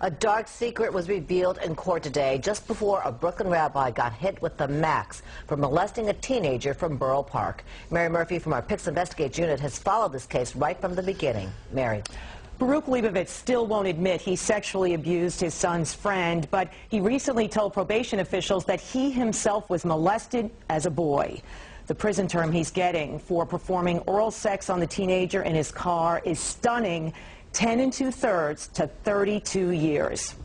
A dark secret was revealed in court today just before a Brooklyn rabbi got hit with the max for molesting a teenager from Borough Park. Mary Murphy from our PICS Investigates unit has followed this case right from the beginning. Mary. Baruch Lebovitz still won't admit he sexually abused his son's friend, but he recently told probation officials that he himself was molested as a boy. The prison term he's getting for performing oral sex on the teenager in his car is stunning, 10 2/3 to 32 years.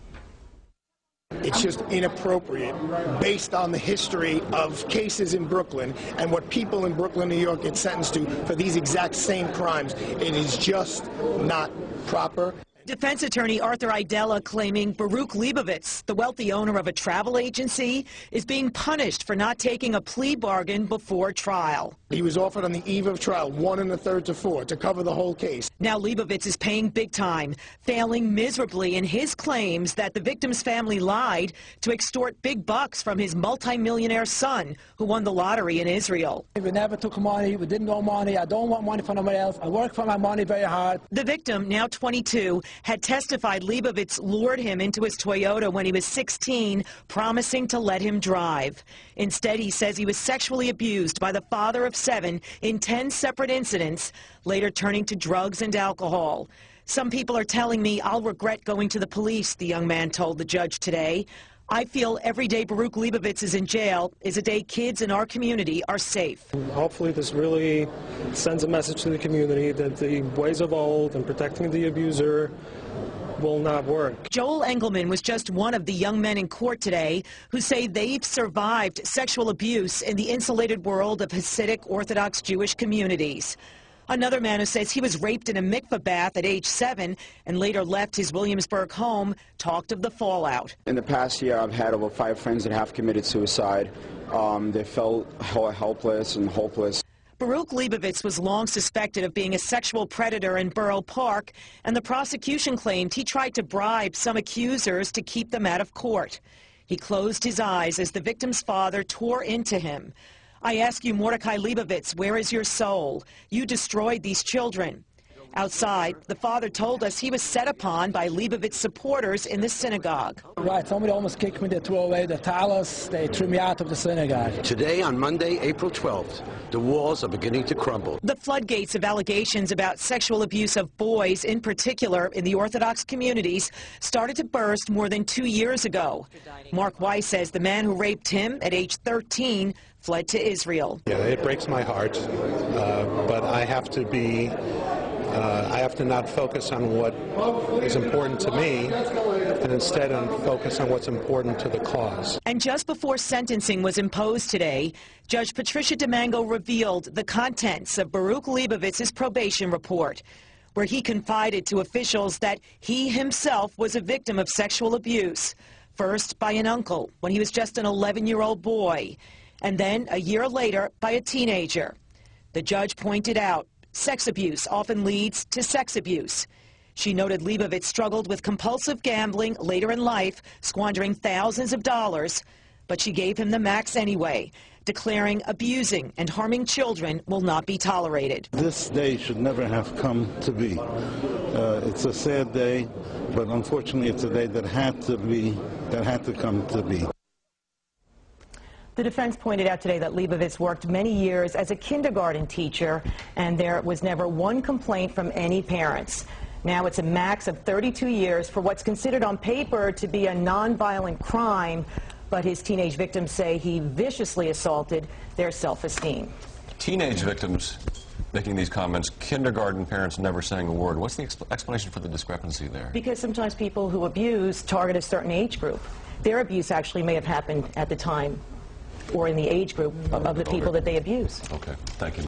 It's just inappropriate based on the history of cases in Brooklyn and what people in Brooklyn, New York get sentenced to for these exact same crimes. It is just not proper. Defense attorney Arthur Idella claiming Baruch Lebovitz, the wealthy owner of a travel agency, is being punished for not taking a plea bargain before trial. He was offered on the eve of trial 1 1/3 to 4 to cover the whole case. Now Lebovitz is paying big time, failing miserably in his claims that the victim's family lied to extort big bucks from his multimillionaire son who won the lottery in Israel. We never took money, we didn't want money, I don't want money from nobody else, I work for my money very hard. The victim, now 22, had testified Lebovitz lured him into his Toyota when he was 16, promising to let him drive. Instead, he says he was sexually abused by the father of 7 in 10 separate incidents, later turning to drugs and alcohol. Some people are telling me I'll regret going to the police, the young man told the judge today. I feel every day Baruch Lebovitz is in jail is a day kids in our community are safe. Hopefully this really sends a message to the community that the ways of old and protecting the abuser will not work. Joel Engelman was just one of the young men in court today who say they've survived sexual abuse in the insulated world of Hasidic Orthodox Jewish communities. Another man who says he was raped in a mikveh bath at age 7 and later left his Williamsburg home talked of the fallout. In the past year, I've had over 5 friends that have committed suicide. They felt helpless and hopeless. Baruch Lebovitz was long suspected of being a sexual predator in Borough Park, and the prosecution claimed he tried to bribe some accusers to keep them out of court. He closed his eyes as the victim's father tore into him. I ask you, Mordecai Lebovitz, where is your soul? You destroyed these children. Outside, the father told us he was set upon by Lebovitz supporters in the synagogue. Right, somebody almost kicked me, they threw away the talis, they threw me out of the synagogue. Today, on Monday, April 12th, the walls are beginning to crumble. The floodgates of allegations about sexual abuse of boys, in particular in the Orthodox communities, started to burst more than 2 years ago. Mark Weiss says the man who raped him at age 13 fled to Israel. Yeah, it breaks my heart, but I have to not focus on what is important to me and instead focus on what's important to the cause. And just before sentencing was imposed today, Judge Patricia DeMango revealed the contents of Baruch Lebovitz's probation report, where he confided to officials that he himself was a victim of sexual abuse, first by an uncle when he was just an 11-year-old boy, and then a year later by a teenager. The judge pointed out sex abuse often leads to sex abuse. She noted Lebovitz struggled with compulsive gambling later in life, squandering thousands of dollars, but she gave him the max anyway, declaring abusing and harming children will not be tolerated. This day should never have come to be. It's a sad day, but unfortunately it's a day that had to come to be. The defense pointed out today that Lebovitz worked many years as a kindergarten teacher, and there was never one complaint from any parents. Now it's a max of 32 years for what's considered on paper to be a nonviolent crime, but his teenage victims say he viciously assaulted their self-esteem. Teenage victims making these comments, kindergarten parents never saying a word. What's the explanation for the discrepancy there? Because sometimes people who abuse target a certain age group. Their abuse actually may have happened at the time or in the age group of the people that they abuse. Okay, thank you.